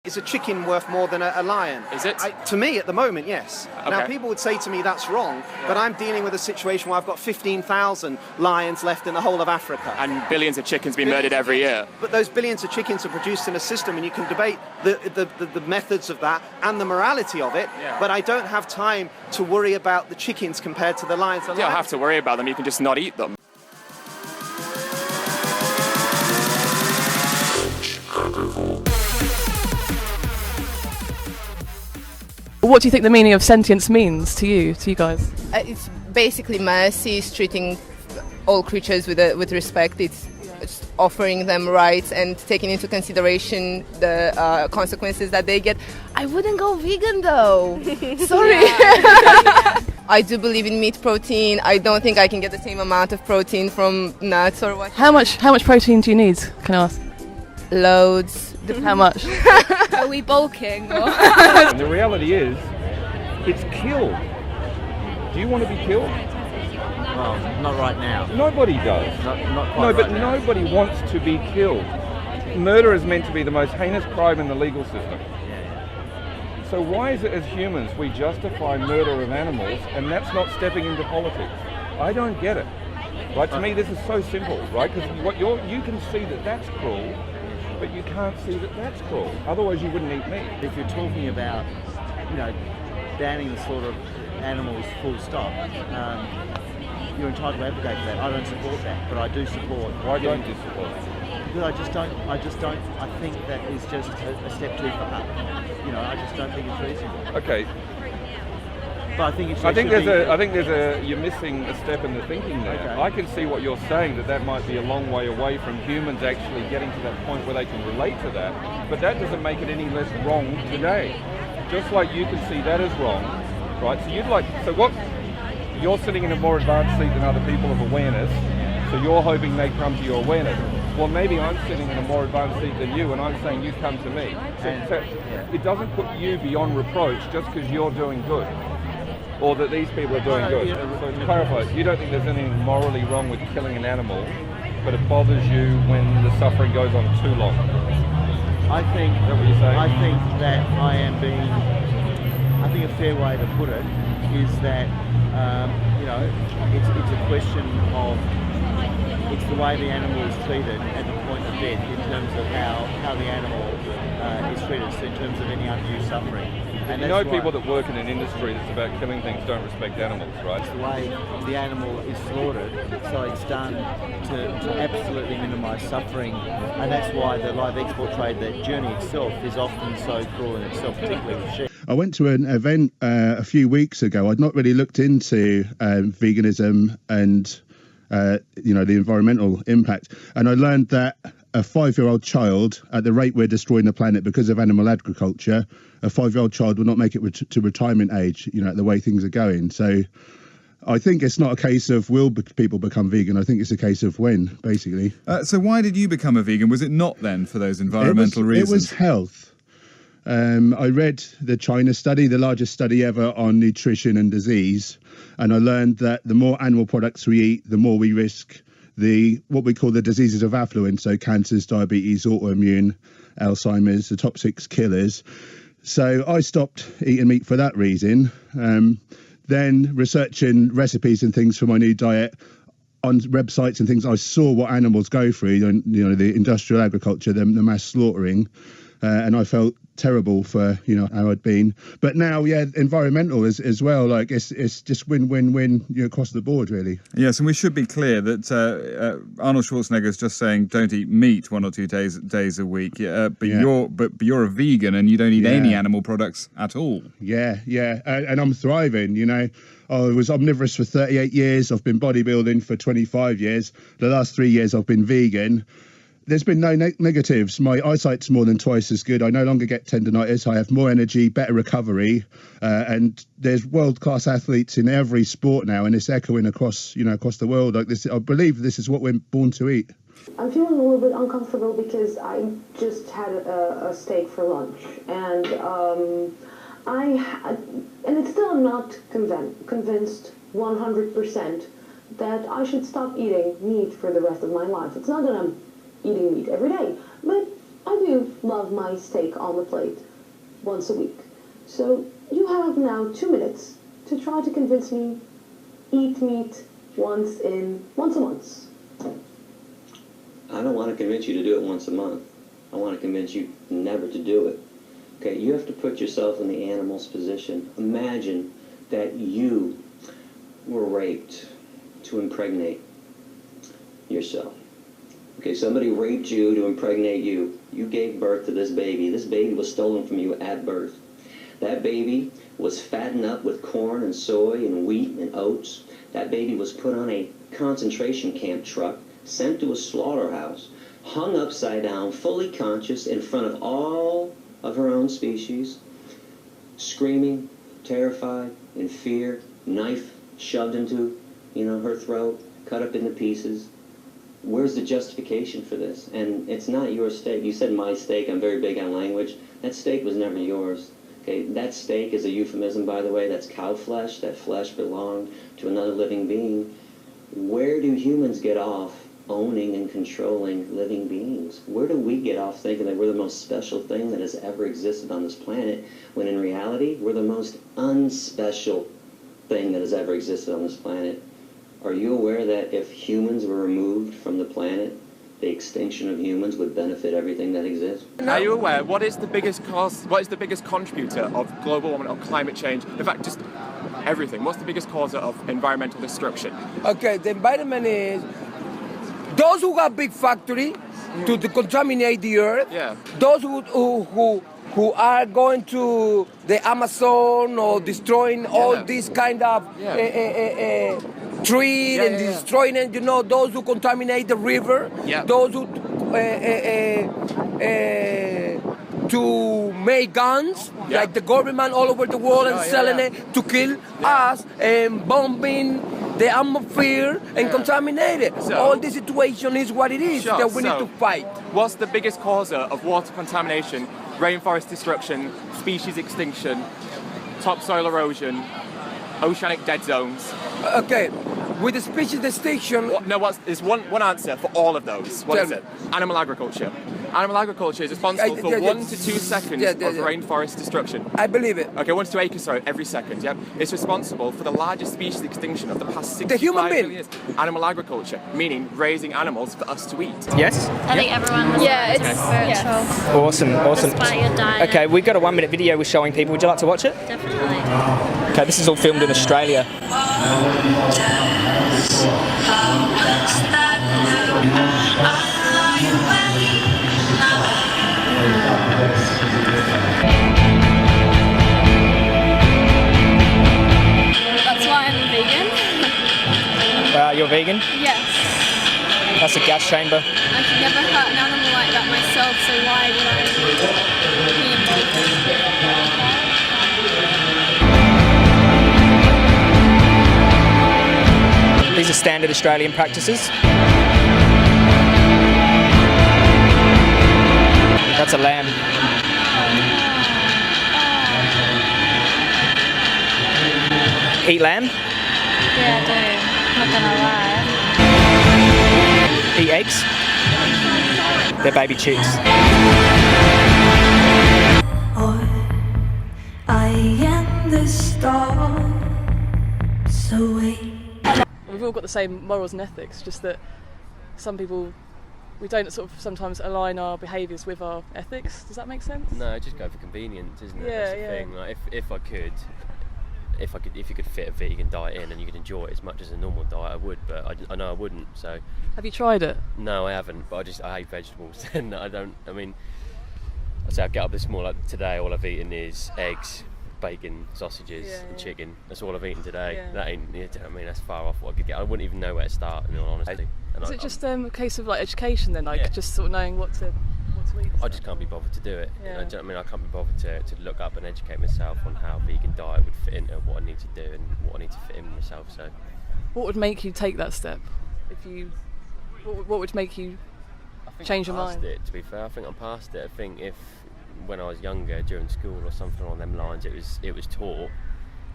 Is a chicken worth more than a lion? Is it? To me, at the moment, yes. Okay. Now, people would say to me that's wrong, but I'm dealing with a situation where I've got 15,000 lions left in the whole of Africa. And billions of chickens being murdered every year. But those billions of chickens are produced in a system, and you can debate the methods of that and the morality of it, but I don't have time to worry about the chickens compared to the lions. You don't have to worry about them, you can just not eat them. What do you think the meaning of sentience means to you guys? It's basically mercy, it's treating all creatures with respect. It's offering them rights and taking into consideration the consequences that they get. I wouldn't go vegan though. Sorry. I do believe in meat protein. I don't think I can get the same amount of protein from nuts or what. How much protein do you need, can I ask? Loads. How much? Are we bulking? Or? And the reality is, it's killed. Do you want to be killed? Well, not right now. Nobody does. Not quite No, but right now. nobody wants to be killed. Murder is meant to be the most heinous crime in the legal system. So why is it as humans we justify murder of animals, and that's not stepping into politics? I don't get it. Right, to me this is so simple, right? Because you can see that that's cruel, but you can't see that that's cruel. Otherwise you wouldn't eat meat. If you're talking about, banning the slaughter of animals full stop, you're entitled to advocate for that. I don't support that, but I do support. Why don't you support it? Because I just don't. I think that is just a step too far. I just don't think it's reasonable. Okay. But I think it's. I think you're missing a step in the thinking there. Okay. I can see what you're saying, that might be a long way away from humans actually getting to that point where they can relate to that. But that doesn't make it any less wrong today. Just like you can see that as wrong, right? So what? You're sitting in a more advanced seat than other people of awareness, so you're hoping they come to your awareness. Well, maybe I'm sitting in a more advanced seat than you, and I'm saying you come to me. So it doesn't put you beyond reproach just because you're doing good, or that these people are doing good. So to clarify, you don't think there's anything morally wrong with killing an animal, but it bothers you when the suffering goes on too long. I think. Is that what you're saying? I think that I think a fair way to put it is that it's a question of it's the way the animal is treated at the point of death in terms of how the animal is treated, so in terms of any undue suffering. And people that work in an industry that's about killing things don't respect animals, right? It's the way the animal is slaughtered, so it's done to absolutely minimise suffering, and that's why the live export trade, that journey itself, is often so cruel in itself, particularly with sheep. I went to an event a few weeks ago. I'd not really looked into veganism and the environmental impact, and I learned that a 5-year-old child, at the rate we're destroying the planet because of animal agriculture, a 5-year-old child will not make it to retirement age, the way things are going. So I think it's not a case of will people become vegan. I think it's a case of when, basically. So why did you become a vegan? Was it not then for those environmental reasons? It was health. I read the China study, the largest study ever on nutrition and disease, and I learned that the more animal products we eat, the more we risk what we call the diseases of affluence, so cancers, diabetes, autoimmune, Alzheimer's, the top 6 killers. So I stopped eating meat for that reason. Then researching recipes and things for my new diet on websites and things, I saw what animals go through, the industrial agriculture, the mass slaughtering, and I felt terrible for how I'd been. But now, environmental as well. Like it's just win across the board, really. Yes, and we should be clear that Arnold Schwarzenegger is just saying don't eat meat 1 or 2 days a week. But you're a vegan and you don't eat any animal products at all. Yeah, and I'm thriving. I was omnivorous for 38 years. I've been bodybuilding for 25 years. The last 3 years I've been vegan. There's been no negatives. My eyesight's more than twice as good. I no longer get tendinitis. I have more energy, better recovery, and there's world-class athletes in every sport now, and it's echoing across the world like this. I believe this is what we're born to eat. I'm feeling a little bit uncomfortable because I just had a steak for lunch, and it's still I'm not convinced 100% that I should stop eating meat for the rest of my life. It's not that I'm eating meat every day, but I do do love my steak on the plate once a week. So you have now 2 minutes to try to convince me eat meat once a month. I don't want to convince you to do it once a month. I want to convince you never to do it. Okay, you have to put yourself in the animal's position. Imagine that you were raped to impregnate yourself. Okay, somebody raped you to impregnate you. You gave birth to this baby. This baby was stolen from you at birth. That baby was fattened up with corn and soy and wheat and oats. That baby was put on a concentration camp truck, sent to a slaughterhouse, hung upside down, fully conscious in front of all of her own species, screaming, terrified, in fear, knife shoved into, her throat, cut up into pieces. Where's the justification for this? And it's not your steak. You said my steak. I'm very big on language. That steak was never yours. Okay, that steak is a euphemism, by the way. That's cow flesh. That flesh belonged to another living being. Where do humans get off owning and controlling living beings? Where do we get off thinking that we're the most special thing that has ever existed on this planet, when in reality, we're the most unspecial thing that has ever existed on this planet? Are you aware that if humans were removed from the planet, the extinction of humans would benefit everything that exists? Are you aware what is the biggest contributor of global warming or climate change? In fact, just everything. What's the biggest cause of environmental destruction? Okay, the environment is those who got big factory to contaminate the earth. Yeah. Those who are going to the Amazon or destroying all this kind of tree and destroying it. Those who contaminate the river. Yeah. Those who to make guns, like the government all over the world and selling it to kill us and bombing the atmosphere and contaminate it. So, all this situation is what it is that we need to fight. What's the biggest causer of water contamination, rainforest destruction, species extinction, topsoil erosion, oceanic dead zones? Okay, with the species extinction... There's one answer for all of those. What is it? Animal agriculture. Animal agriculture is responsible for 1 to 2 seconds of rainforest destruction. I believe it. Okay, 1 to 2 acres, sorry, every second, yeah? It's responsible for the largest species extinction of the past 65 the human being. years. Animal agriculture, meaning raising animals for us to eat. Yes? I think everyone. Yeah, it's spiritual. Awesome. Despite your diet. Okay, we've got a 1-minute video we're showing people. Would you like to watch it? Definitely. Okay, this is all filmed in Australia. That's why I'm vegan. You're vegan? Yes. That's a gas chamber. I've never hurt an animal like that myself, so why would I be vegan? These are standard Australian practices. That's a lamb. Eat lamb? Yeah, I do. Not gonna lie. Eat eggs? They're baby chicks. I am the star, so wait. We've all got the same morals and ethics, just that some people, we don't sort of sometimes align our behaviours with our ethics. Does that make sense? No, just go for convenience, isn't it? Yeah, That's the thing. Like if you could fit a vegan diet in and you could enjoy it as much as a normal diet, I would. But I know I wouldn't. So. Have you tried it? No, I haven't. But I hate vegetables, and I say I get up this morning. Like today, all I've eaten is eggs, bacon, sausages, and chicken. That's all I've eaten today. Yeah. That ain't. That's far off what I could get. I wouldn't even know where to start, in all honesty. Is it just a case of like education then, just sort of knowing what to eat? I just can't be bothered to do it. Yeah. I can't be bothered to look up and educate myself on how a vegan diet would fit into what I need to do and what I need to fit in myself. So, what would make you take that step? What would make you change your mind? To be fair, I think I'm past it. I think if when I was younger, during school or something along them lines, it was taught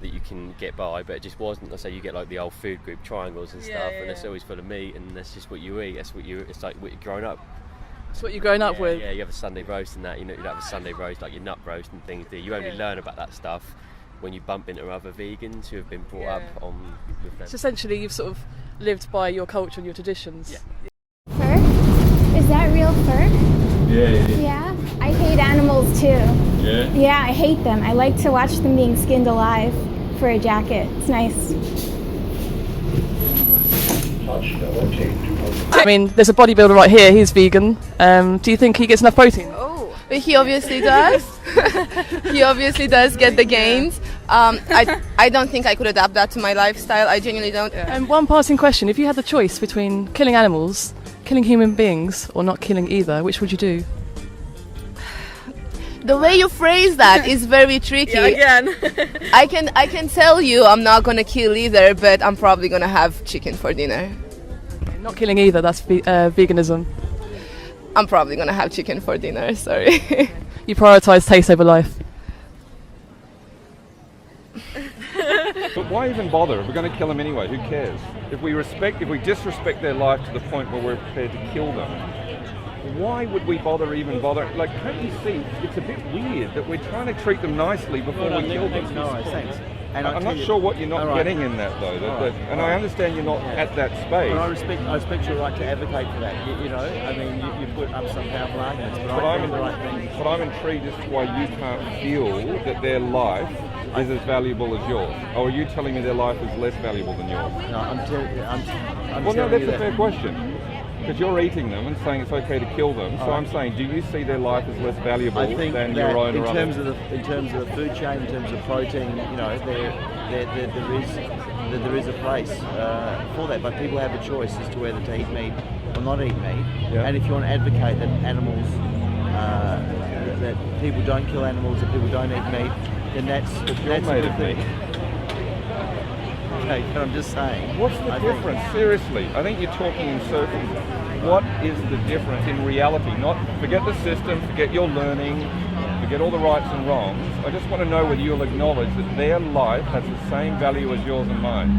that you can get by, but it just wasn't. Let's say you get like the old food group triangles and stuff, and it's always full of meat, and that's just what you eat. It's like what you're growing up It's what you're growing up with. Yeah, you have a Sunday roast and that. You don't have a Sunday roast like your nut roast and things. You only learn about that stuff when you bump into other vegans who have been brought up on with them. So essentially, you've sort of lived by your culture and your traditions. Yeah. Fur? Is that real fur? Yeah. Yeah? I hate animals too. Yeah? Yeah, I hate them. I like to watch them being skinned alive for a jacket. It's nice. I mean, there's a bodybuilder right here, he's vegan. Do you think he gets enough protein? Oh, but he obviously does. He obviously does get the gains. I don't think I could adapt that to my lifestyle. I genuinely don't. And one passing question, if you had the choice between killing animals, killing human beings, or not killing either, which would you do? The way you phrase that is very tricky. Yeah, again. I can tell you I'm not gonna kill either, but I'm probably gonna have chicken for dinner. Not killing either, that's veganism. I'm probably gonna have chicken for dinner, sorry. You prioritise taste over life. But why even bother? If we're going to kill them anyway, who cares? If we disrespect their life to the point where we're prepared to kill them, why would we even bother? Like, can't you see? It's a bit weird that we're trying to treat them nicely before we kill them. No, thanks. And I'm not sure what you're not getting in that, though. And I understand you're not at that space. But I respect your right to advocate for that. You know, I mean, you put up some powerful arguments, but I'm intrigued as to why you can't feel that their life is as valuable as yours. Or are you telling me their life is less valuable than yours? No, I'm telling you. Well, no, that's a fair question. Because you're eating them and saying it's okay to kill them, so I'm saying, do you see their life as less valuable than your own? In terms of the food chain, in terms of protein, you know, there is a place for that. But people have a choice as to whether to eat meat or not eat meat. Yeah. And if you want to advocate that animals, that people don't kill animals, that people don't eat meat, then that's a good thing. Okay, but I'm just saying. What's the difference? Seriously, I think you're talking in circles. What is the difference in reality? Forget the system, forget your learning, forget all the rights and wrongs. I just want to know whether you'll acknowledge that their life has the same value as yours and mine.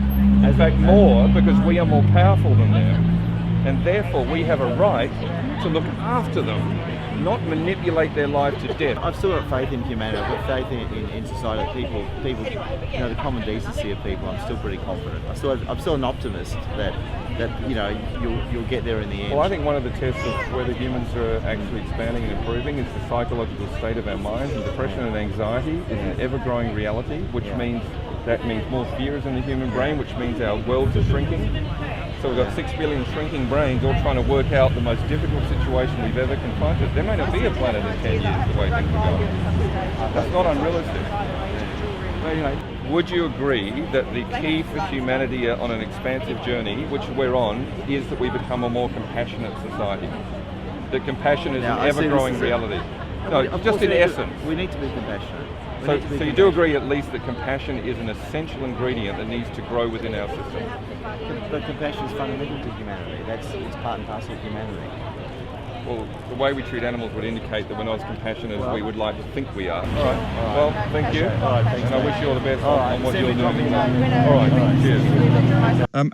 In fact, more, because we are more powerful than them. And therefore, we have a right to look after them, not manipulate their life to death. I've still got faith in humanity. I've got faith in society. People, you know, the common decency of people. I'm still pretty confident. I'm still an optimist that you know you'll get there in the end. Well, I think one of the tests of whether humans are actually expanding and improving is the psychological state of our minds. And depression and anxiety is an ever-growing reality, which means more fear is in the human brain, which means our worlds are shrinking. So we've got 6 billion shrinking brains all trying to work out the most difficult situation we've ever confronted. There may not be a planet in 10 years the way things are going. That's not unrealistic. So, you know, would you agree that the key for humanity on an expansive journey, which we're on, is that we become a more compassionate society? That compassion is an ever-growing reality. No, just in essence. We need to be compassionate. So you do agree at least that compassion is an essential ingredient that needs to grow within our system? But compassion is fundamental to humanity. It's part and parcel of humanity. Well, the way we treat animals would indicate that we're not as compassionate as we would like to think we are. All right. Well, thank you. All right, thanks, and I wish you all the best on what you're doing. All right, cheers.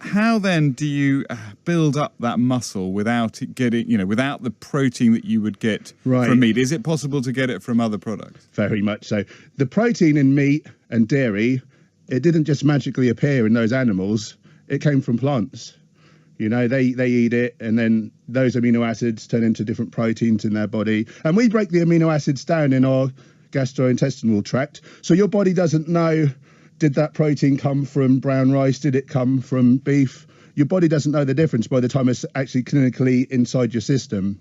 How then do you build up that muscle without it getting, without the protein that you would get from meat? Is it possible to get it from other products? Very much so. The protein in meat and dairy, it didn't just magically appear in those animals. It came from plants. They eat it, and then those amino acids turn into different proteins in their body. And we break the amino acids down in our gastrointestinal tract. So your body doesn't know, did that protein come from brown rice? Did it come from beef? Your body doesn't know the difference by the time it's actually clinically inside your system.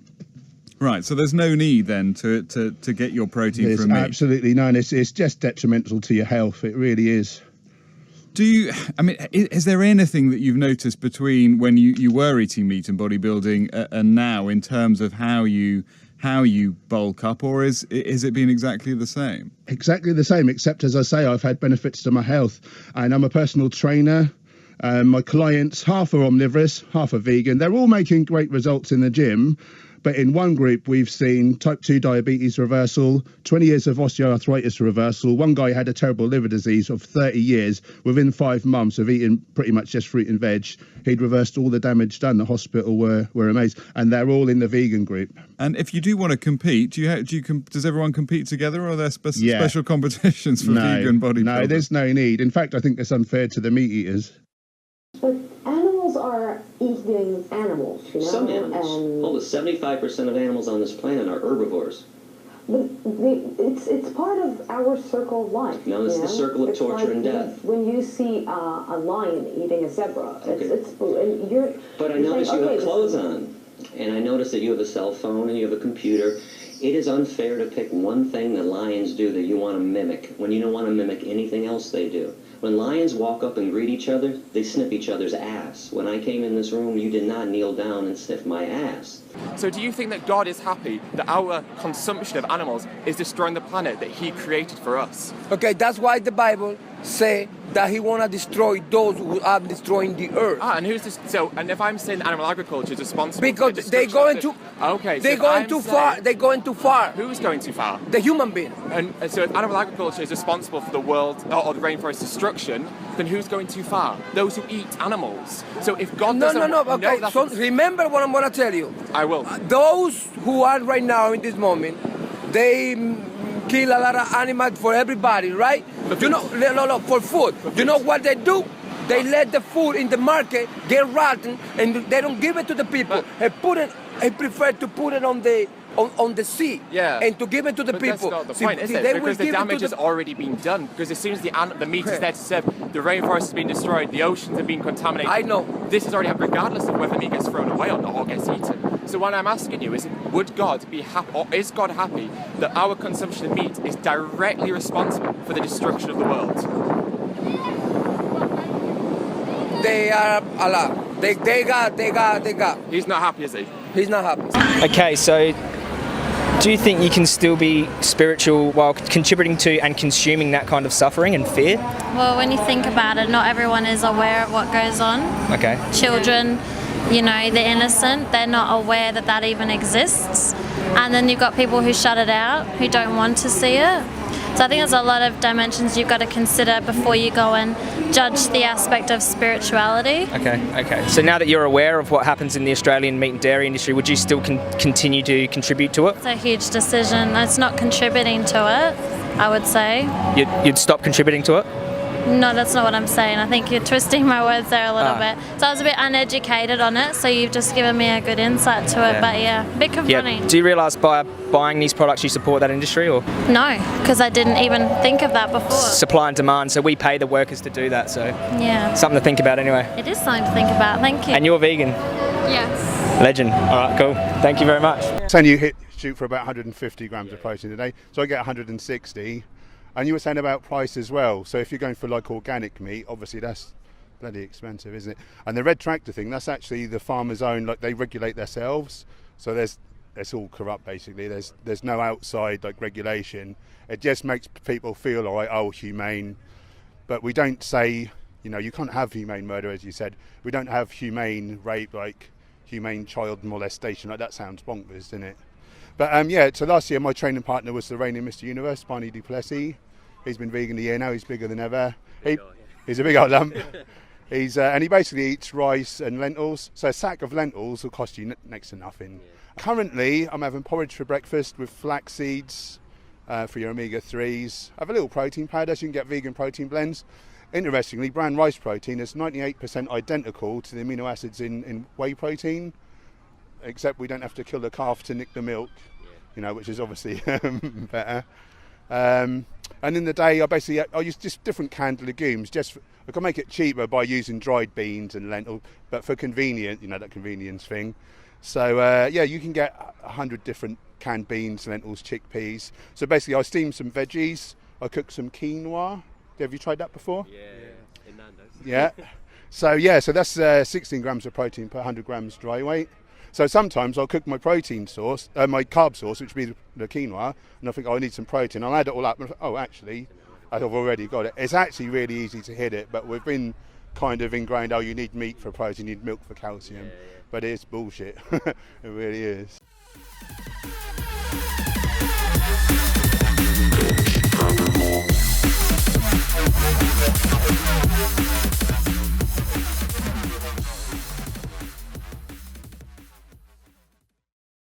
Right, so there's no need then to get your protein from meat? Absolutely none. It's just detrimental to your health. It really is. Is there anything that you've noticed between when you were eating meat and bodybuilding and now in terms of how you bulk up, or is it been exactly the same? Exactly the same, except as I say, I've had benefits to my health, and I'm a personal trainer. My clients, half are omnivorous, half are vegan. They're all making great results in the gym, But in one group, we've seen type 2 diabetes reversal, 20 years of osteoarthritis reversal. One guy had a terrible liver disease of 30 years. Within 5 months of eating pretty much just fruit and veg, he'd reversed all the damage done. The hospital were amazed. And they're all in the vegan group. And if you do want to compete, does everyone compete together, or are there special competitions for vegan bodybuilders? No, there's no need. In fact, I think it's unfair to the meat eaters. But animals are eating animals, you know? Some animals. Almost 75% of animals on this planet are herbivores. But it's part of our circle of life. No, it's the circle of torture and death. When you see a lion eating a zebra, But I notice you have clothes on, and I notice that you have a cell phone and you have a computer. It is unfair to pick one thing that lions do that you want to mimic when you don't want to mimic anything else they do. When lions walk up and greet each other, they sniff each other's ass. When I came in this room, you did not kneel down and sniff my ass. So do you think that God is happy that our consumption of animals is destroying the planet that he created for us? Okay, that's why the Bible say that he want to destroy those who are destroying the earth. And who's this? So, and if I'm saying animal agriculture is responsible because for they're going too. Okay, they're going too far. They're going too far. Who's going too far? The human being. And so, if animal agriculture is responsible for the world or the rainforest destruction, then who's going too far? Those who eat animals. So, if God doesn't okay. So remember what I'm going to tell you. I will. Those who are right now in this moment, they kill a lot of animals for everybody, right? For food. You know what they do? They let the food in the market get rotten, and they don't give it to the people. They prefer to put it on the sea, and to give it to the people. That's not the point, is it? Because the damage has already been done. Because as soon as the meat is there to serve, the rainforest has been destroyed, the oceans have been contaminated. I know. This has already happened, regardless of whether meat gets thrown away or not, or gets eaten. So what I'm asking you is, would God be happy, or is God happy that our consumption of meat is directly responsible for the destruction of the world? They are Allah. They got. He's not happy, is he? He's not happy. Okay, so do you think you can still be spiritual while contributing to and consuming that kind of suffering and fear? Well, when you think about it, not everyone is aware of what goes on. Okay. Children, they're innocent. They're not aware that that even exists. And then you've got people who shut it out, who don't want to see it. So I think there's a lot of dimensions you've got to consider before you go and judge the aspect of spirituality. Okay. So now that you're aware of what happens in the Australian meat and dairy industry, would you still continue to contribute to it? It's a huge decision. It's not contributing to it, I would say. You'd stop contributing to it? No, that's not what I'm saying. I think you're twisting my words there a little bit. So I was a bit uneducated on it, so you've just given me a good insight to it. But a bit confronting. Yeah. Do you realise by buying these products you support that industry, or? No, because I didn't even think of that before. Supply and demand, so we pay the workers to do that, so something to think about anyway. It is something to think about, thank you. And you're vegan? Yes. Legend. All right, cool. Thank you very much. Saying you shoot for about 150 grams of protein a day, so I get 160. And you were saying about price as well. So if you're going for like organic meat, obviously that's bloody expensive, isn't it? And the red tractor thing, that's actually the farmer's own, like they regulate themselves. So it's all corrupt basically. There's no outside like regulation. It just makes people feel all right, humane. But we don't say, you can't have humane murder, as you said. We don't have humane rape, like humane child molestation. Like that sounds bonkers, doesn't it? But so last year my training partner was the reigning Mr. Universe, Barney Duplessis. He's been vegan a year now. He's bigger than ever. He's a big old lump. And he basically eats rice and lentils. So a sack of lentils will cost you next to nothing. Yeah. Currently, I'm having porridge for breakfast with flax seeds for your omega-3s. I have a little protein powder, so you can get vegan protein blends. Interestingly, bran rice protein is 98% identical to the amino acids in whey protein, except we don't have to kill the calf to nick the milk, which is obviously better. And in the day, I use just different canned legumes. I can make it cheaper by using dried beans and lentils, but for convenient, that convenience thing. So you can get 100 different canned beans, lentils, chickpeas. So basically, I steam some veggies. I cook some quinoa. Have you tried that before? Yeah, in Nando's. Yeah. So that's 16 grams of protein per 100 grams dry weight. So sometimes I'll cook my protein sauce, my carb sauce, which would be the quinoa, and I think, I need some protein. I'll add it all up. And actually, I've already got it. It's actually really easy to hit it, but we've been kind of ingrained, you need meat for protein, you need milk for calcium. But it's bullshit. It really is.